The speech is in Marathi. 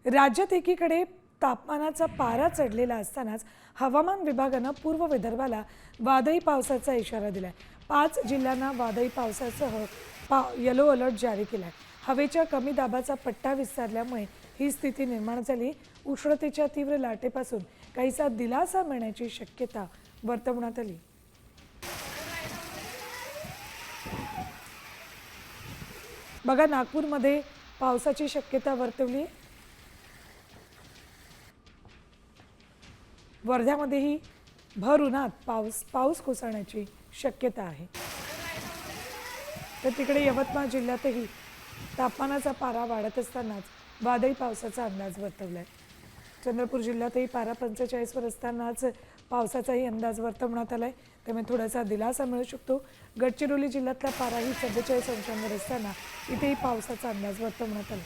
राज्यात एकीकडे तापमानाचा पारा चढलेला असतानाच हवामान विभागानं पूर्व विदर्भाला वादळी पावसाचा इशारा दिलाय। 5 जिल्ह्यांना वादळी पावसासह येलो अलर्ट जारी केलाय। हवेच्या कमी दाबाचा पट्टा विस्तारल्यामुळे ही स्थिती निर्माण झाली। उष्णतेच्या तीव्र लाटेपासून काहीसा दिलासा मिळण्याची शक्यता वर्तवण्यात आली। बघा, नागपूरमध्ये पावसाची शक्यता वर्तवली। वर्ध्यामध्येही भर उन्हात पाऊस कोसळण्याची शक्यता आहे। तर तिकडे यवतमाळ जिल्ह्यातही तापमानाचा पारा वाढत असतानाच वादळी पावसाचा अंदाज वर्तवलाय। चंद्रपूर जिल्ह्यातही पारा 45 वर असतानाच पावसाचाही अंदाज वर्तवण्यात आलाय, त्यामुळे थोडासा दिलासा मिळू शकतो। गडचिरोली जिल्ह्यातला पाराही 44 अंशांवर असताना इथेही पावसाचा अंदाज वर्तवण्यात आला।